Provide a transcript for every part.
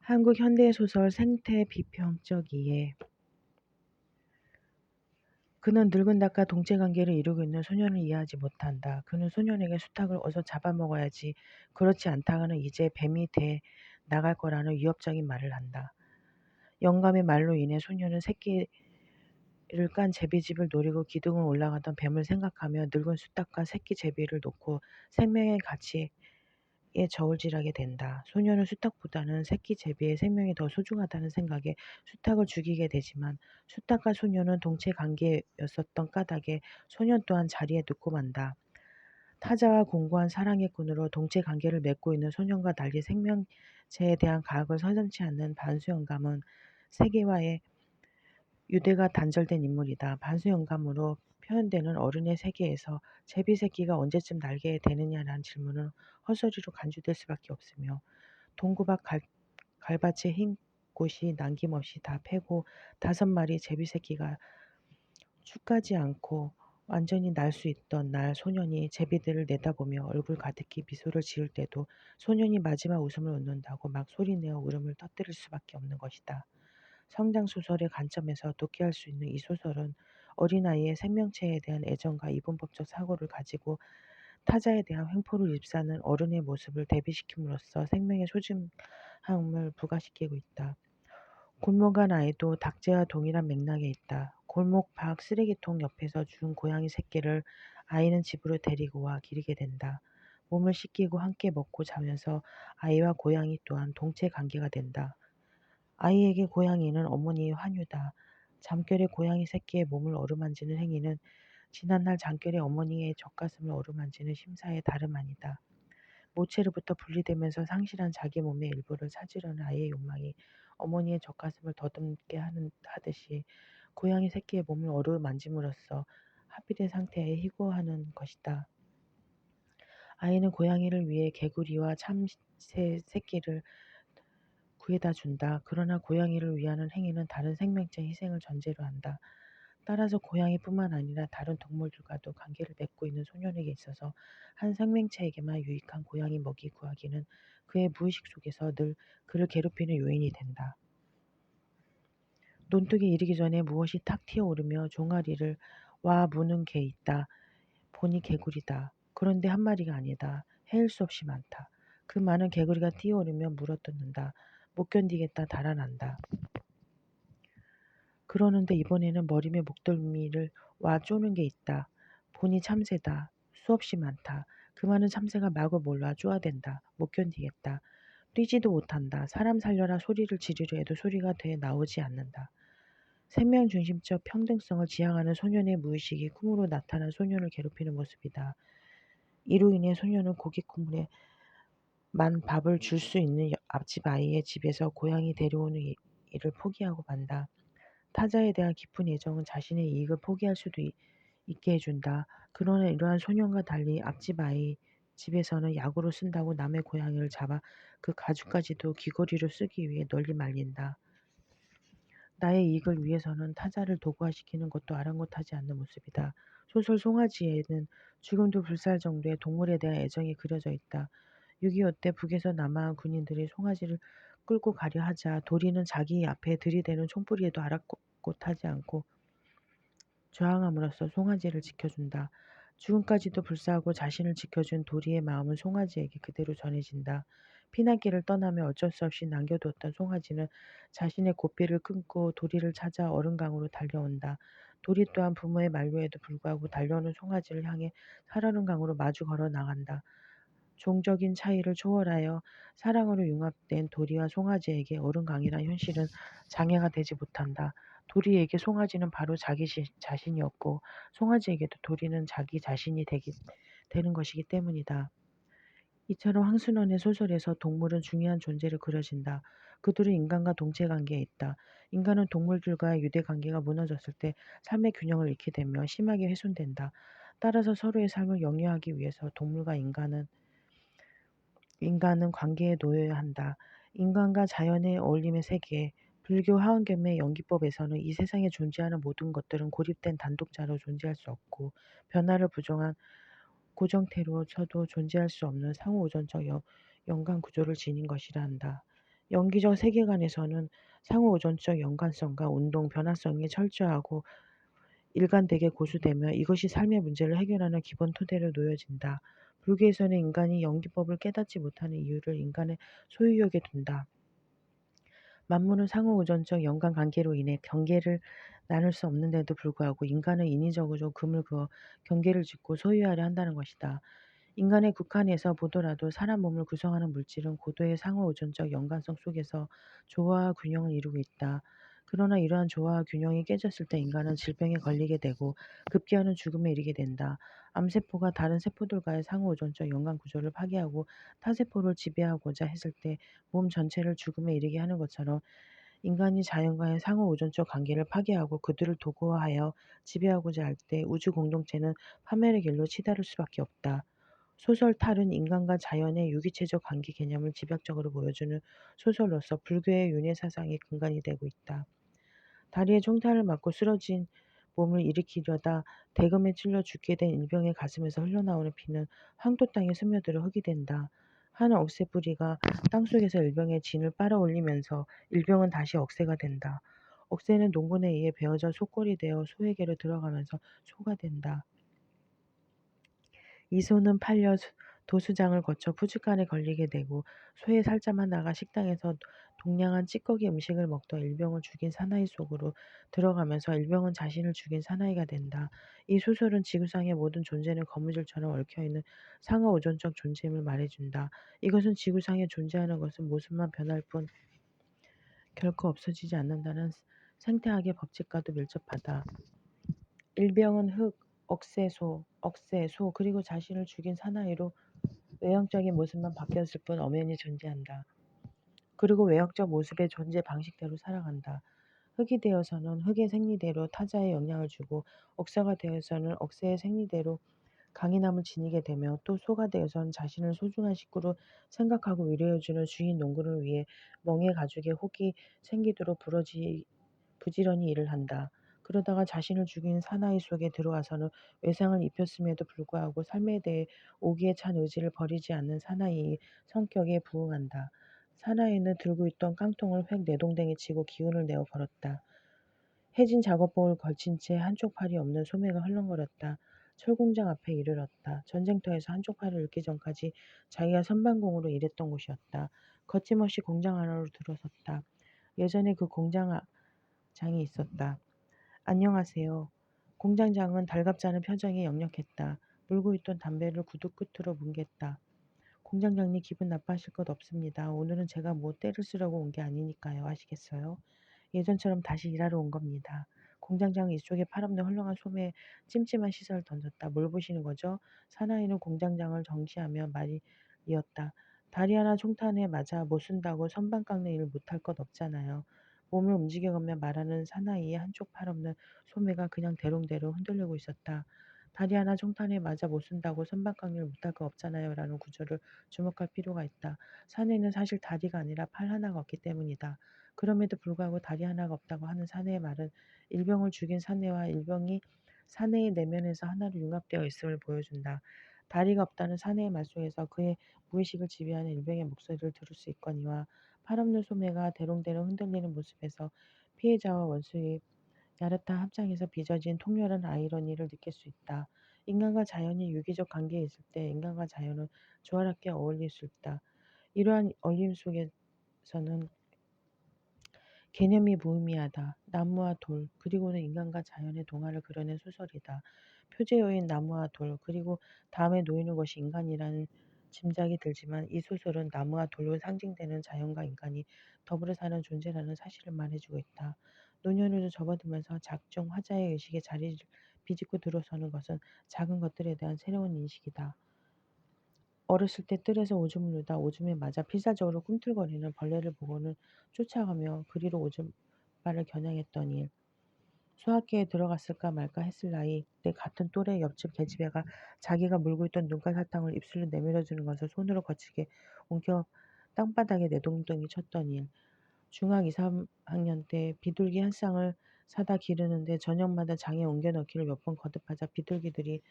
한국 현대소설 생태 비평적 이해. 그는 늙은 닭과 동체관계를 이루고 있는 소년을 이해하지 못한다. 그는 소년에게 수탉을 어서 잡아먹어야지, 그렇지 않다가는 이제 뱀이 돼 나갈 거라는 위협적인 말을 한다. 영감의 말로 인해 소년은 새끼를 깐 제비집을 노리고 기둥을 올라가던 뱀을 생각하며 늙은 수탉과 새끼 제비를 놓고 생명의 가치에 저울질하게 된다. 소년은 수탉보다는 새끼 제비의 생명이 더 소중하다는 생각에 수탉을 죽이게 되지만 수탉과 소년은 동체 관계였었던 까닭에 소년 또한 자리에 눕고 만다. 타자와 공고한 사랑의 끈으로 동체 관계를 맺고 있는 소년과 달리 생명체에 대한 가학을 서슴지 않는 반수영감은 세계와의 유대가 단절된 인물이다. 반수영감으로 표현되는 어른의 세계에서 제비 새끼가 언제쯤 날게 되느냐라는 질문은 헛소리로 간주될 수밖에 없으며 동구박 갈밭의 흰 곳이 남김없이 다 패고 5마리 제비 새끼가 축가지 않고 완전히 날 수 있던 날 소년이 제비들을 내다보며 얼굴 가득히 미소를 지을 때도 소년이 마지막 웃음을 웃는다고 막 소리내어 울음을 터뜨릴 수밖에 없는 것이다. 성장소설의 관점에서 독해할 수 있는 이 소설은 어린아이의 생명체에 대한 애정과 이분법적 사고를 가지고 타자에 대한 횡포를 입사하는 어른의 모습을 대비시킴으로써 생명의 소중함을 부각시키고 있다. 골목안 아이도 닭재와 동일한 맥락에 있다. 골목 밖 쓰레기통 옆에서 준 고양이 새끼를 아이는 집으로 데리고 와 기르게 된다. 몸을 씻기고 함께 먹고 자면서 아이와 고양이 또한 동체 관계가 된다. 아이에게 고양이는 어머니의 환유다. 잠결에 고양이 새끼의 몸을 어루만지는 행위는 지난날 잠결에 어머니의 젖가슴을 어루만지는 심사의 다름 아니다. 모체로부터 분리되면서 상실한 자기 몸의 일부를 찾으려는 아이의 욕망이 어머니의 젖가슴을 더듬게 하듯이 고양이 새끼의 몸을 어루만짐으로써 합의된 상태에 희고하는 것이다. 아이는 고양이를 위해 개구리와 참새 새끼를 구해다 준다. 그러나 고양이를 위하는 행위는 다른 생명체 희생을 전제로 한다. 따라서 고양이뿐만 아니라 다른 동물들과도 관계를 맺고 있는 소년에게 있어서 한 생명체에게만 유익한 고양이 먹이 구하기는 그의 무의식 속에서 늘 그를 괴롭히는 요인이 된다. 논둑이 이르기 전에 무엇이 탁 튀어오르며 종아리를 와 무는 개 있다. 보니 개구리다. 그런데 한 마리가 아니다. 헤일 수 없이 많다. 그 많은 개구리가 뛰어오르며 물어뜯는다. 못 견디겠다 달아난다. 그러는데 이번에는 머리며 목덜미를 와 쪼는 게 있다. 보니 참새다. 수없이 많다. 그 많은 참새가 마구 몰라 쪼아댄다. 못 견디겠다. 뛰지도 못한다. 사람 살려라 소리를 지르려 해도 소리가 돼 나오지 않는다. 생명 중심적 평등성을 지향하는 소년의 무의식이 꿈으로 나타난 소년을 괴롭히는 모습이다. 이로 인해 소년은 고기 국물에 만 밥을 줄 수 있는 앞집 아이의 집에서 고양이 데려오는 일을 포기하고 만다. 타자에 대한 깊은 애정은 자신의 이익을 포기할 수도 있게 해준다. 그러나 이러한 소년과 달리 앞집 아이 집에서는 약으로 쓴다고 남의 고양이를 잡아 그 가죽까지도 귀걸이로 쓰기 위해 널리 말린다. 나의 이익을 위해서는 타자를 도구화시키는 것도 아랑곳하지 않는 모습이다. 소설 송아지에는 죽음도 불사할 정도의 동물에 대한 애정이 그려져 있다. 6.25 때 북에서 남하한 군인들이 송아지를 끌고 가려 하자 도리는 자기 앞에 들이대는 총부리에도 아랑곳하지 않고 저항함으로써 송아지를 지켜준다. 죽음까지도 불사하고 자신을 지켜준 도리의 마음은 송아지에게 그대로 전해진다. 피난길을 떠나며 어쩔 수 없이 남겨두었던 송아지는 자신의 고삐를 끊고 도리를 찾아 얼음강으로 달려온다. 도리 또한 부모의 만류에도 불구하고 달려오는 송아지를 향해 살얼음 강으로 마주 걸어 나간다. 종적인 차이를 초월하여 사랑으로 융합된 도리와 송아지에게 얼음강이란 현실은 장애가 되지 못한다. 도리에게 송아지는 바로 자기 자신이었고 송아지에게도 도리는 자기 자신이 되는 것이기 때문이다. 이처럼 황순원의 소설에서 동물은 중요한 존재로 그려진다. 그들은 인간과 동체관계에 있다. 인간은 동물들과의 유대관계가 무너졌을 때 삶의 균형을 잃게 되며 심하게 훼손된다. 따라서 서로의 삶을 영위하기 위해서 동물과 인간은 관계에 놓여야 한다. 인간과 자연의 어울림의 세계, 불교 화엄경의 연기법에서는 이 세상에 존재하는 모든 것들은 고립된 단독자로 존재할 수 없고 변화를 부정한 고정태로 쳐도 존재할 수 없는 상호우전적 연관 구조를 지닌 것이라 한다. 연기적 세계관에서는 상호우존적 연관성과 운동 변화성이 철저하고 일관되게 고수되며 이것이 삶의 문제를 해결하는 기본 토대로 놓여진다. 불교에서는 인간이 연기법을 깨닫지 못하는 이유를 인간의 소유욕에 둔다. 만물은 상호우존적 연관관계로 인해 경계를 나눌 수 없는데도 불구하고 인간은 인위적으로 금을 그어 경계를 짓고 소유하려 한다는 것이다. 인간의 국한에서 보더라도 사람 몸을 구성하는 물질은 고도의 상호우존적 연관성 속에서 조화와 균형을 이루고 있다. 그러나 이러한 조화와 균형이 깨졌을 때 인간은 질병에 걸리게 되고 급기야는 죽음에 이르게 된다. 암세포가 다른 세포들과의 상호우존적 연관 구조를 파괴하고 타세포를 지배하고자 했을 때 몸 전체를 죽음에 이르게 하는 것처럼 인간이 자연과의 상호우존적 관계를 파괴하고 그들을 도구화하여 지배하고자 할 때 우주 공동체는 파멸의 길로 치달을 수밖에 없다. 소설 탈은 인간과 자연의 유기체적 관계 개념을 집약적으로 보여주는 소설로서 불교의 윤회 사상의 근간이 되고 있다. 다리에 총탄을 맞고 쓰러진 몸을 일으키려다 대검에 찔려 죽게 된 일병의 가슴에서 흘러나오는 피는 황토 땅에 스며들어 흙이 된다. 한 억새 뿌리가 땅속에서 일병의 진을 빨아올리면서 일병은 다시 억새가 된다. 억새는 농군에 의해 베어져 소꼴이 되어 소에게로 들어가면서 소가 된다. 이 소는 팔려 도수장을 거쳐 푸주간에 걸리게 되고 소의 살점 하나가 식당에서 동량한 찌꺼기 음식을 먹던 일병을 죽인 사나이 속으로 들어가면서 일병은 자신을 죽인 사나이가 된다. 이 소설은 지구상의 모든 존재는 거무줄처럼 얽혀있는 상하오존적 존재임을 말해준다. 이것은 지구상에 존재하는 것은 모습만 변할 뿐 결코 없어지지 않는다는 생태학의 법칙과도 밀접하다. 일병은 흙, 억새, 소, 그리고 자신을 죽인 사나이로 외형적인 모습만 바뀌었을 뿐 엄연히 존재한다. 그리고 외형적 모습의 존재 방식대로 살아간다. 흙이 되어서는 흙의 생리대로 타자에 영향을 주고 억새가 되어서는 억새의 생리대로 강인함을 지니게 되며 또 소가 되어서는 자신을 소중한 식구로 생각하고 위로해주는 주인 농구를 위해 멍에 가죽에 혹이 생기도록 부지런히 일을 한다. 그러다가 자신을 죽인 사나이 속에 들어와서는 외상을 입혔음에도 불구하고 삶에 대해 오기에 찬 의지를 버리지 않는 사나이의 성격에 부응한다. 사나이는 들고 있던 깡통을 획 내동댕이 치고 기운을 내어 걸었다. 해진 작업복을 걸친 채 한쪽 팔이 없는 소매가 헐렁거렸다. 철공장 앞에 이르렀다. 전쟁터에서 한쪽 팔을 잃기 전까지 자기가 선반공으로 일했던 곳이었다. 거침없이 공장 안으로 들어섰다. 예전에 그 공장장이 있었다. 안녕하세요. 공장장은 달갑지 않은 표정이 역력했다. 물고 있던 담배를 구두 끝으로 뭉갰다. 공장장님 기분 나빠하실 것 없습니다. 오늘은 제가 뭐 때를 쓰려고 온 게 아니니까요. 아시겠어요? 예전처럼 다시 일하러 온 겁니다. 공장장은 이쪽에 팔없는 헐렁한 소매에 찜찜한 시선을 던졌다. 뭘 보시는 거죠? 사나이는 공장장을 정시하며 말이 이었다. 다리 하나 총탄에 맞아 못 쓴다고 선반 깎는 일을 못할 것 없잖아요. 몸을 움직여가며 말하는 사나이의 한쪽 팔 없는 소매가 그냥 대롱대롱 흔들리고 있었다. 다리 하나 총탄에 맞아 못 쓴다고 선반 깎는 일을 못할 것 없잖아요. 라는 구조를 주목할 필요가 있다. 사내는 사실 다리가 아니라 팔 하나가 없기 때문이다. 그럼에도 불구하고 다리 하나가 없다고 하는 사내의 말은 일병을 죽인 사내와 일병이 사내의 내면에서 하나로 융합되어 있음을 보여준다. 다리가 없다는 사내의 말 속에서 그의 무의식을 지배하는 일병의 목소리를 들을 수 있거니와 팔 없는 소매가 대롱대롱 흔들리는 모습에서 피해자와 원수의 야릇한 합장에서 빚어진 통렬한 아이러니를 느낄 수 있다. 인간과 자연이 유기적 관계에 있을 때 인간과 자연은 조화롭게 어울릴 수 있다. 이러한 어울림 속에서는 개념이 무의미하다. 나무와 돌, 그리고는 인간과 자연의 동화를 그려낸 소설이다. 표제어인 나무와 돌, 그리고 다음에 놓이는 것이 인간이라는 짐작이 들지만 이 소설은 나무와 돌로 상징되는 자연과 인간이 더불어 사는 존재라는 사실을 말해주고 있다. 노년으로 접어들면서 작중 화자의 의식에 자리를 비집고 들어서는 것은 작은 것들에 대한 새로운 인식이다. 어렸을 때 뜰에서 오줌을 누다 오줌에 맞아 필사적으로 꿈틀거리는 벌레를 보고는 쫓아가며 그리로 오줌발을 겨냥했던 일. 소학교에 들어갔을까 말까 했을 나이 때 같은 또래 옆집 계집애가 자기가 물고 있던 눈깔 사탕을 입술로 내밀어주는 것을 손으로 거칠게 옮겨 땅바닥에 내동댕이 쳤던 일. 중학 2, 3학년 때 비둘기 한 쌍을 사다 기르는데 저녁마다 장에 옮겨 넣기를 몇 번 거듭하자 비둘기들이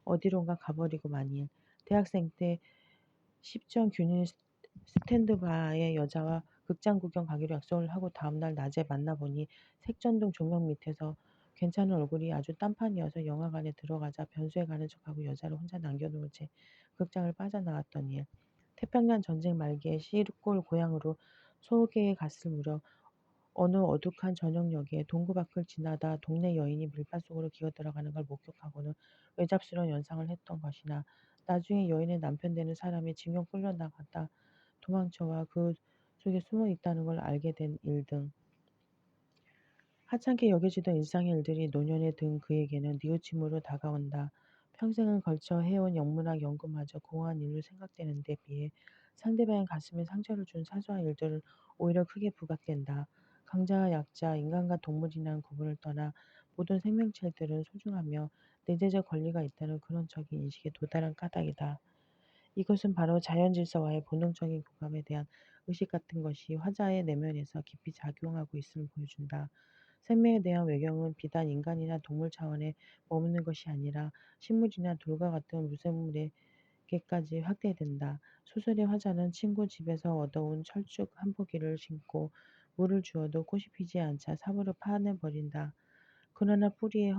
어디론가 가버리고 만 일. 대학생 때 십전 균일 스탠드바의 여자와 극장 구경 가기로 약속을 하고 다음날 낮에 만나보니 색전등 조명 밑에서 괜찮은 얼굴이 아주 딴판이어서 영화관에 들어가자 변수에 가는 척하고 여자를 혼자 남겨놓은 채 극장을 빠져나왔던 일. 태평양 전쟁 말기에 시골 고향으로 소개에 갔을 무렵 어느 어둑한 저녁녘에 동구 밖을 지나다 동네 여인이 밀밭 속으로 기어들어가는 걸 목격하고는 외잡스러운 연상을 했던 것이나 나중에 여인의 남편 되는 사람이 징용 끌려나갔다 도망쳐와 그 속에 숨어 있다는 걸 알게 된 일 등 하찮게 여겨지던 일상의 일들이 노년에 든 그에게는 뉘우침으로 다가온다. 평생을 걸쳐 해온 영문학 연구마저 공허한 일로 생각되는 데 비해 상대방의 가슴에 상처를 준 사소한 일들은 오히려 크게 부각된다. 강자와 약자, 인간과 동물이라는 구분을 떠나 모든 생명체들은 소중하며 내재적 권리가 있다는 근원적인 인식에 도달한 까닭이다. 이것은 바로 자연 질서와의 본능적인 교감에 대한 의식 같은 것이 화자의 내면에서 깊이 작용하고 있음을 보여준다. 생명에 대한 외경은 비단 인간이나 동물 차원에 머무는 것이 아니라 식물이나 돌과 같은 무생물에게까지 확대된다. 소설의 화자는 친구 집에서 얻어온 철쭉 한 포기를 심고 물을 주어도 꽃이 피지 않자 삽으로 파내버린다. 그러나 뿌리에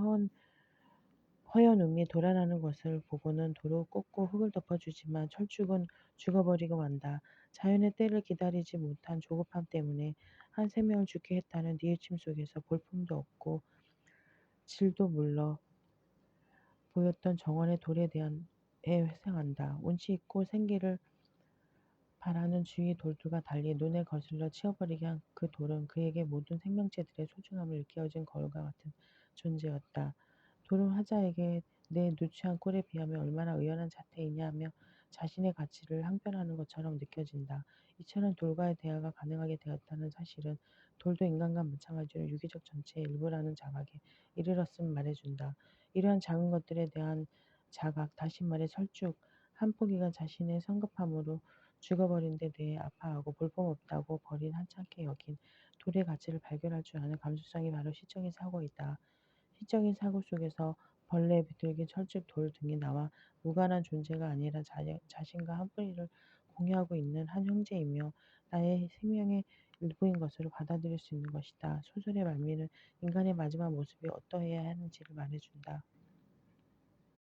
허연 음이 돋아나는 것을 보고는 도로 꽂고 흙을 덮어주지만 철쭉은 죽어버리고 만다. 자연의 때를 기다리지 못한 조급함 때문에 한 생명을 죽게 했다는 뉘우침 속에서 볼품도 없고 질도 물러 보였던 정원의 돌에 대한 회상한다. 운치 있고 생기를 바라는 주위 돌들과 달리 눈에 거슬러 치워버리게 한 그 돌은 그에게 모든 생명체들의 소중함을 일깨워준 거울과 같은 존재였다. 돌은 화자에게 내 누추한 꼴에 비하면 얼마나 의연한 자태이냐 하며 자신의 가치를 항변하는 것처럼 느껴진다. 이처럼 돌과의 대화가 가능하게 되었다는 사실은 돌도 인간과 마찬가지로 유기적 전체의 일부라는 자각에 이르렀음을 말해준다. 이러한 작은 것들에 대한 자각, 다시 말해 철쭉, 한 포기가 자신의 성급함으로 죽어버린 데 대해 아파하고 볼품없다고 버린 하찮게 여긴 돌의 가치를 발견할 줄 아는 감수성이 바로 시적인 사고이다. 시적인 사고 속에서 벌레, 비둘기, 철쭉, 돌 등이 나와 무관한 존재가 아니라 자신과 한 뿌리를 공유하고 있는 한 형제이며 나의 생명의 일부인 것으로 받아들일 수 있는 것이다. 소설의 말미는 인간의 마지막 모습이 어떠해야 하는지를 말해준다.